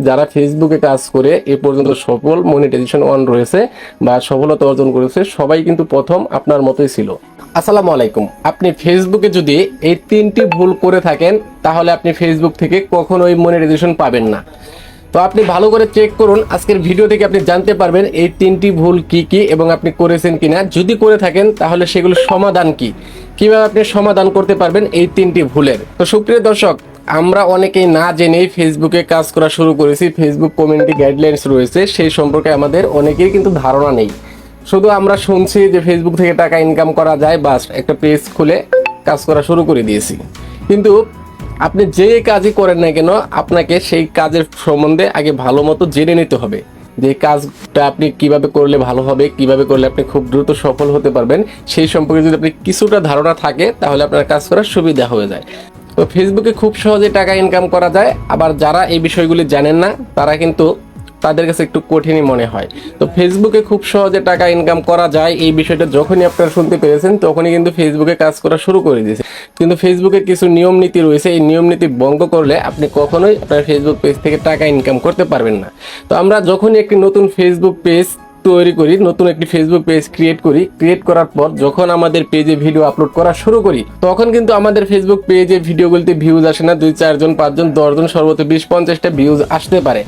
যারা ফেসবুকে কাজ করে এ পর্যন্ত সফল মনিটাইজেশন অন রয়েছে বা সফলতা অর্জন করেছে, সবাই কিন্তু প্রথম আপনার মতোই ছিল। আসসালামু আলাইকুম। আপনি ফেসবুকে যদি এই 3টি ভুল করে থাকেন তাহলে আপনি ফেসবুক থেকে কখনোই মনিটাইজেশন পাবেন না। তো আপনি ভালো করে চেক করুন, আজকের ভিডিও থেকে আপনি জানতে পারবেন এই 3টি ভুল কি কি এবং আপনি করেছেন কিনা। যদি করে থাকেন তাহলে সেগুলোর সমাধান কি, কিভাবে আপনি সমাধান করতে পারবেন এই 3টি ভুলের। তো সুপ্রিয় দর্শক, আমরা অনেকেই না জেনেই ফেসবুকে কাজ করা শুরু করেছি। ফেসবুক কমিউনিটি গাইডলাইন্স রয়েছে, সেই সম্পর্কে আমাদের অনেকেরই কিন্তু ধারণা নেই। শুধু আমরা শুনছি যে ফেসবুক থেকে টাকা ইনকাম করা যায়, বাস একটা পেজ খুলে কাজ করা শুরু করে দিয়েছি। কিন্তু আপনি যে কাজই করেন না কেন, আপনাকে সেই কাজের সম্বন্ধে আগে ভালো মতো জেনে নিতে হবে যে কাজটা আপনি কিভাবে করলে ভালো হবে, কিভাবে করলে আপনি খুব দ্রুত সফল হতে পারবেন। সেই সম্পর্কে যদি আপনি কিছুটা ধারণা থাকে তাহলে আপনার কাজ করার সুবিধা হয়ে যায়। তো ফেসবুকে খুব সহজে টাকা ইনকাম করা যায়, আবার যারা এই বিষয়গুলি জানেন না তারা কিন্তু তাদের কাছে একটু কঠিনই মনে হয়। তো ফেসবুকে খুব সহজে টাকা ইনকাম করা যায় এই বিষয়টা যখনই আপনারা শুনতে পেরেছেন তখনই কিন্তু ফেসবুকে কাজ করা শুরু করে দিয়েছে। কিন্তু ফেসবুকের কিছু নিয়ম নীতি রয়েছে, এই নিয়ম নীতি ভঙ্গ করলে আপনি কখনোই আপনার ফেসবুক পেজ থেকে টাকা ইনকাম করতে পারবেন না। তো আমরা যখনই একটি নতুন ফেসবুক পেজ তৈরি করি, নতুন একটি ফেসবুক পেজ ক্রিয়েট করার পর যখন আমাদের পেজে ভিডিও আপলোড করা শুরু করি, তখন কিন্তু আমাদের ফেসবুক পেজে ভিডিওগুলিতে ভিউজ আসে না। 2, 4 জন, 5 জন, 10 জন, সর্বোচ্চ 20-50টা ভিউজ আসতে পারে।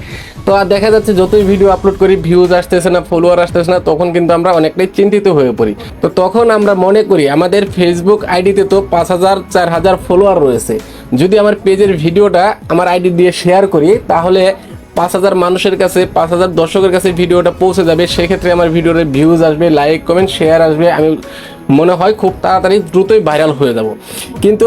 তো আর দেখা যাচ্ছে যতই ভিডিও আপলোড করি ভিউজ আসতেছে না, ফলোয়ার আসতেছে না, তখন কিন্তু আমরা অনেকটাই চিন্তিত হয়ে পড়ি। তো তখন আমরা মনে করি আমাদের ফেসবুক আইডিতে তো 5000, 4000 ফলোয়ার রয়েছে, যদি আমার পেজের ভিডিওটা আমার আইডি দিয়ে শেয়ার করি তাহলে 5000 মানুষের কাছে, 5000 দর্শকের কাছে ভিডিওটা পৌঁছে যাবে। সেক্ষেত্রে আমার ভিডিওতে ভিউজ আসবে, লাইক কমেন্ট শেয়ার আসবে, আমি মনে হয় খুব তাড়াতাড়ি দ্রুতই ভাইরাল হয়ে যাব। কিন্তু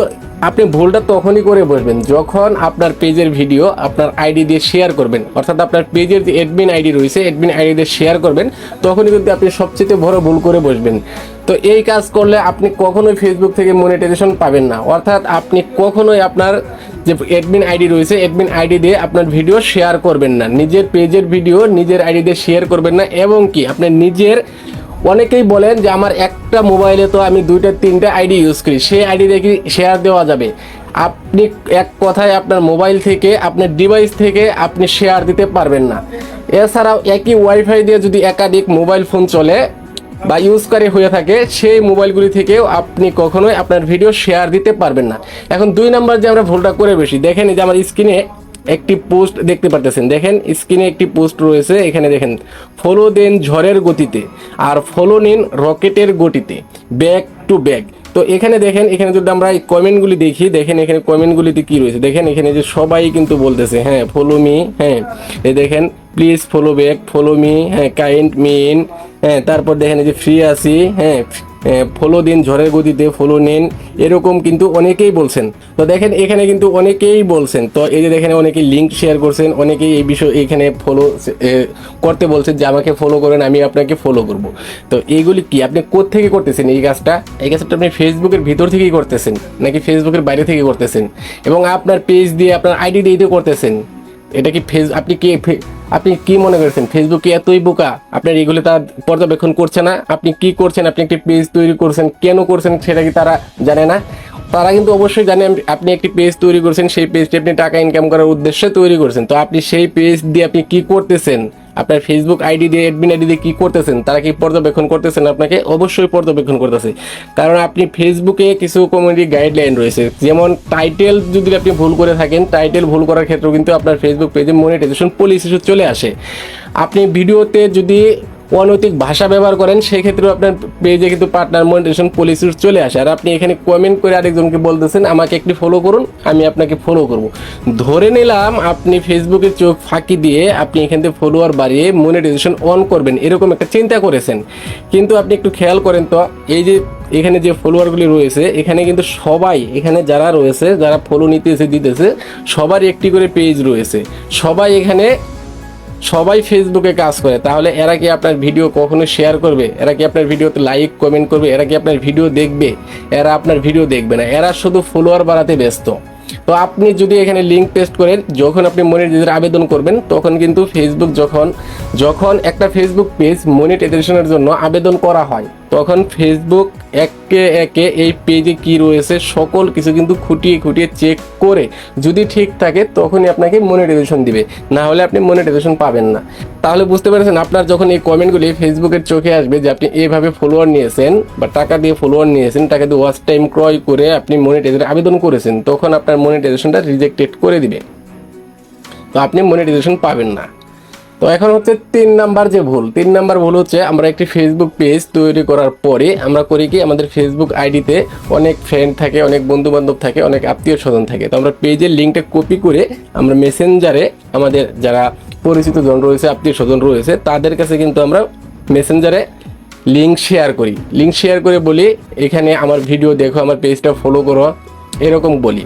আপনি ভুলটা তখনই করে বসবেন যখন আপনার পেজের ভিডিও আপনার আইডি দিয়ে শেয়ার করবেন, অর্থাৎ আপনার পেজের যে অ্যাডমিন আইডি রয়েছে অ্যাডমিন আইডি দিয়ে শেয়ার করবেন, তখনই কিন্তু আপনি সবচেয়ে বড় ভুল করে বসবেন। তো এই কাজ করলে আপনি কখনোই ফেসবুক থেকে মনিটাইজেশন পাবেন না। অর্থাৎ আপনি কখনোই আপনার যে অ্যাডমিন আইডি রয়েছে অ্যাডমিন আইডি দিয়ে আপনার ভিডিও শেয়ার করবেন না, নিজের পেজের ভিডিও নিজের আইডি দিয়ে শেয়ার করবেন না। এবং কি আপনি নিজের, অনেকেই বলেন যে আমার একটা মোবাইলে তো আমি 2-3টা আইডি ইউজ করি, সেই আইডি দিয়ে কি শেয়ার দেওয়া যাবে? আপনি এক কথায় আপনার মোবাইল থেকে, আপনার ডিভাইস থেকে আপনি শেয়ার দিতে পারবেন না। এছাড়াও একই ওয়াইফাই দিয়ে যদি একাধিক মোবাইল ফোন চলে বা ইউজকারী হয়ে থাকে, সেই মোবাইলগুলি থেকেও আপনি কখনোই আপনার ভিডিও শেয়ার দিতে পারবেন না। এখন 2 নাম্বার যে আমরা ভুলটা করে বসি, দেখেন এই যে আমার স্ক্রিনে একটি পোস্ট দেখতে পারতেছেন, দেখেন স্ক্রিনে একটি পোস্ট রয়েছে, এখানে দেখেন ফলো দেন ঝড়ের গতিতে আর ফলো নিন রকেটের গতিতে, ব্যাক টু ব্যাক। তো এখানে দেখেন, এখানে যদি আমরা এই কমেন্টগুলি দেখি, দেখেন এখানে কমেন্টগুলিতে কি রয়েছে, দেখেন এখানে যে সবাই কিন্তু বলতেছে হ্যাঁ ফলো মি, হ্যাঁ এই দেখেন please follow back, follow me, হ্যাঁ কাইন্ড মিন, হ্যাঁ তারপর দেখেন এই যে ফ্রি আছি, হ্যাঁ ফলো দিন ঝড়ের গতিতে, ফলো নিন, এরকম কিন্তু অনেকেই বলছেন। তো দেখেন এখানে কিন্তু অনেকেই বলছেন। তো এই যে দেখেন অনেকেই লিঙ্ক শেয়ার করছেন, অনেকেই এই বিষয় এখানে ফলো করতে বলছেন যে আমাকে ফলো করেন, আমি আপনাকে ফলো করব। তো এইগুলি কি আপনি কোত্থেকে করতেছেন? এই কাজটা আপনি ফেসবুকের ভিতর থেকেই করতেছেন নাকি ফেসবুকের বাইরে থেকে করতেছেন? এবং আপনার পেজ দিয়ে আপনার আইডি দিয়ে করতেছেন? এটা কি আপনি কি মনে করছেন ফেসবুকে এতই বোকা আপনার এগুলো তার পর্যবেক্ষণ করছে না? আপনি কি করছেন? আপনি একটি পেজ তৈরি করছেন, কেন করছেন সেটা কি তারা জানে না? তারা কিন্তু অবশ্যই জানে আপনি একটি পেজ তৈরি করছেন, সেই পেজটি আপনি টাকা ইনকাম করার উদ্দেশ্যে তৈরি করছেন। তো আপনি সেই পেজ দিয়ে আপনি কি করতেছেন? আপনার ফেসবুক আইডি দিয়ে, অ্যাডমিন আইডি দিয়ে কি করতেছেন? তারা কি পর্যবেক্ষণ করতেছেন? আপনাকে অবশ্যই পর্যবেক্ষণ করতেছে, কারণ আপনি ফেসবুকে কিছু কমিউনিটি গাইডলাইন রয়েছে। যেমন টাইটেল যদি আপনি ভুল করে থাকেন, টাইটেল ভুল করার ক্ষেত্রেও কিন্তু আপনার ফেসবুক পেজে মনিটাইজেশন পলিসি চলে আসে। আপনি ভিডিওতে যদি অনৈতিক ভাষা ব্যবহার করেন সেক্ষেত্রেও আপনার পেজে কিন্তু পার্টনার মনিটাইজেশন পলিসি চলে আসে। আর আপনি এখানে কমেন্ট করে আরেকজনকে বলতেছেন আমাকে একটি ফলো করুন, আমি আপনাকে ফলো করব। ধরে নিলাম আপনি ফেসবুকের চোখ ফাঁকি দিয়ে আপনি এখান থেকে ফলোয়ার বাড়িয়ে মনিটাইজেশন অন করবেন, এরকম একটা চিন্তা করেছেন। কিন্তু আপনি একটু খেয়াল করেন তো, এই যে এখানে যে ফলোয়ারগুলি রয়েছে, এখানে কিন্তু সবাই, এখানে যারা রয়েছে, যারা ফলো নিতেছে দিতেছে, সবারই একটি করে পেজ রয়েছে, সবাই ফেসবুকে কাজ করে। তাহলে এরা কি আপনার ভিডিও কখনো শেয়ার করবে? এরা কি আপনার ভিডিওতে লাইক কমেন্ট করবে? এরা কি আপনার ভিডিও দেখবে? এরা আপনার ভিডিও দেখবে না, এরা শুধু ফলোয়ার বাড়াতে ব্যস্ত। তো আপনি যদি এখানে লিঙ্ক পেস্ট করেন, যখন আপনি মনিটাইজেশনের আবেদন করবেন তখন কিন্তু ফেসবুক যখন একটা ফেসবুক পেজ মনিটাইজেশনের জন্য আবেদন করা হয়, তখন ফেসবুক একে একে এই পেজে কি রয়েছে সকল কিছু কিন্তু খুঁটিয়ে খুঁটিয়ে চেক করে যদি ঠিক থাকে তখনই আপনাকে মনিটাইজেশন দিবে, না হলে আপনি মনিটাইজেশন পাবেন না। তাহলে বুঝতে পেরেছেন, আপনার যখন এই কমেন্টগুলি ফেসবুকের চোখে আসবে যে আপনি এইভাবে ফলোয়ার নিয়েছেন বা টাকা দিয়ে ফলোয়ার নিয়েছেন, টাকা দিয়ে ওয়াচ টাইম ক্রয় করে আপনি মনিটাইজেশন আবেদন করেছেন, তখন আপনার মনিটাইজেশনটা রিজেক্টেড করে দিবে, তো আপনি মনিটাইজেশন পাবেন না। তো এখন হচ্ছে 3 নাম্বার যে ভুল, 3 নাম্বার ভুল হচ্ছে আমরা একটি ফেসবুক পেজ তৈরি করার পরে আমরা করি কি, আমাদের ফেসবুক আইডিতে অনেক ফ্রেন্ড থাকে, অনেক বন্ধু বান্ধব থাকে, অনেক আত্মীয় স্বজন থাকে, তো আমরা পেজের লিঙ্কটা কপি করে আমরা মেসেঞ্জারে আমাদের যারা পরিচিত জন রয়েছে, আত্মীয় স্বজন রয়েছে, তাদের কাছে কিন্তু আমরা মেসেঞ্জারে লিঙ্ক শেয়ার করি। লিঙ্ক শেয়ার করে বলি এখানে আমার ভিডিও দেখো, আমার পেজটা ফলো করো, এরকম বলি।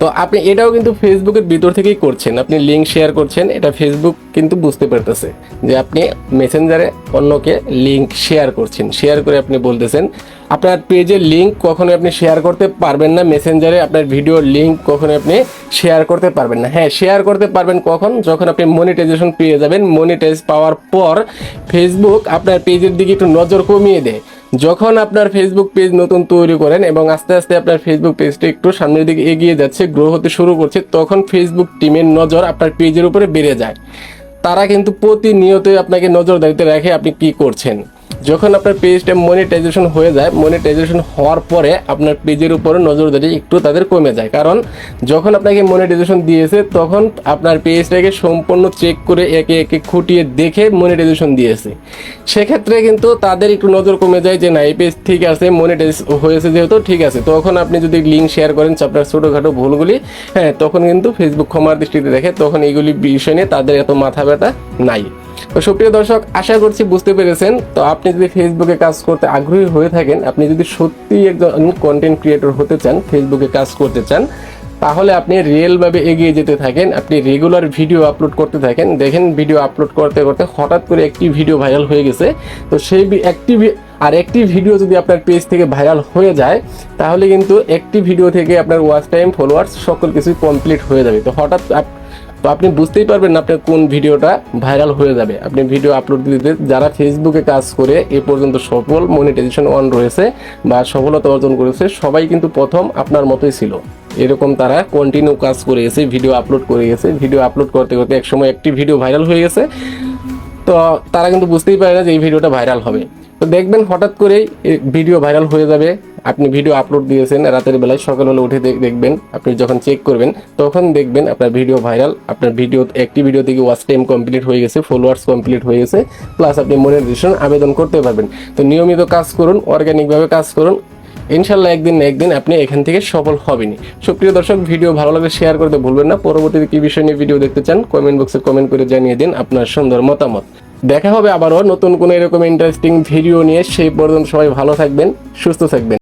তো আপনি এটাও কিন্তু ফেসবুকের ভিতর থেকেই করছেন, আপনি লিঙ্ক শেয়ার করছেন, এটা ফেসবুক কিন্তু বুঝতে পারতেছে যে আপনি মেসেঞ্জারে অন্যকে লিঙ্ক শেয়ার করছেন। শেয়ার করে আপনি বলতেছেন আপনার পেজের লিঙ্ক কখনোই আপনি শেয়ার করতে পারবেন না, মেসেঞ্জারে আপনার ভিডিওর লিঙ্ক কখনোই আপনি শেয়ার করতে পারবেন না। হ্যাঁ, শেয়ার করতে পারবেন কখন, যখন আপনি মনিটাইজেশন পেয়ে যাবেন। মনিটাইজ পাওয়ার পর ফেসবুক আপনার পেজের দিকে একটু নজর কমিয়ে দেয়। যখন আপনার ফেসবুক পেজ নতুন তৈরি করেন এবং আস্তে আস্তে আপনার ফেসবুক পেজটা একটু সামনের দিকে এগিয়ে যাচ্ছে, গ্রো হতে শুরু করছে, তখন ফেসবুক টিমের নজর আপনার পেজের উপরে বেড়ে যায়। তারা কিন্তু প্রতিনিয়তই আপনাকে নজরদারিতে রাখে আপনি কি করছেন। যখন আপনার পেজটা মনিটাইজেশন হয়ে যায়, মনিটাইজেশন হওয়ার পরে আপনার পেজের উপরে নজরদারি একটু তাদের কমে যায়, কারণ যখন আপনাকে মনিটাইজেশন দিয়েছে তখন আপনার পেজটাকে সম্পূর্ণ চেক করে একে একে খুঁটিয়ে দেখে মনিটাইজেশন দিয়েছে। সেক্ষেত্রে কিন্তু তাদের একটু নজর কমে যায় যে না, এই পেজ ঠিক আছে, মনিটাইজ হয়েছে যেহেতু ঠিক আছে। তখন আপনি যদি লিঙ্ক শেয়ার করেন আপনার ছোটোখাটো ভুলগুলি, হ্যাঁ, তখন কিন্তু ফেসবুক ক্ষমার দৃষ্টিতে দেখে, তখন এইগুলি বিষয় নিয়ে তাদের এত মাথা ব্যথা নাই। তো সুপ্রিয় দর্শক, আশা করছি বুঝতে পেরেছেন। তো আপনি যদি ফেসবুকে কাজ করতে আগ্রহী হয়ে থাকেন, আপনি যদি সত্যিই একজন কন্টেন্ট ক্রিয়েটর হতে চান, ফেসবুকে কাজ করতে চান, তাহলে আপনি রিয়েলভাবে এগিয়ে যেতে থাকেন, আপনি রেগুলার ভিডিও আপলোড করতে থাকেন। দেখেন ভিডিও আপলোড করতে করতে হঠাৎ করে একটি ভিডিও ভাইরাল হয়ে গেছে, তো সেই একটি ভিডিও যদি আপনার পেজ থেকে ভাইরাল হয়ে যায়, তাহলে কিন্তু একটি ভিডিও থেকে আপনার ওয়াচ টাইম, ফলোয়ার্স সকল কিছুই কমপ্লিট হয়ে যাবে। তো আপনি বুঝতেই পারবেন না আপনার কোন ভিডিওটা ভাইরাল হয়ে যাবে। আপনি ভিডিও আপলোড দিতে, যারা ফেসবুকে কাজ করে এ পর্যন্ত সফল, মনিটাইজেশন অন রয়েছে বা সফলতা অর্জন করেছে, সবাই কিন্তু প্রথম আপনার মতোই ছিল। এরকম তারা কন্টিনিউ কাজ করে গেছে, ভিডিও আপলোড করে গেছে, ভিডিও আপলোড করতে করতে একসময় একটি ভিডিও ভাইরাল হয়ে গেছে, তো তারা কিন্তু বুঝতেই পারে না যে এই ভিডিওটা ভাইরাল হবে। তো দেখবেন হঠাৎ করেই ভিডিও ভাইরাল হয়ে যাবে। আপনি ভিডিও আপলোড দিয়েছেন রাতের বেলায়, সকালবেলা উঠে দেখবেন, আপনি যখন চেক করবেন তখন দেখবেন আপনার ভিডিও ভাইরাল, আপনার ভিডিও একটি ভিডিও থেকে ওয়াচ টাইম কমপ্লিট হয়ে গেছে, ফলোয়ার্স কমপ্লিট হয়ে গেছে, প্লাস আপনি মনিটাইজেশন আবেদন করতে পারবেন। তো নিয়মিত কাজ করুন, অর্গানিকভাবে কাজ করুন, ইনশাল্লাহ একদিন না একদিন আপনি এখান থেকে সফল হবেনই। সুপ্রিয় দর্শক, ভিডিও ভালো লাগলে শেয়ার করতে ভুলবেন না। পরবর্তীতে কি বিষয় নিয়ে ভিডিও দেখতে চান কমেন্ট বক্সে কমেন্ট করে জানিয়ে দিন আপনার সুন্দর মতামত। দেখা হবে আবারও নতুন কোনো এরকম ইন্টারেস্টিং ভিডিও নিয়ে। সেই পর্যন্ত সবাই ভালো থাকবেন, সুস্থ থাকবেন।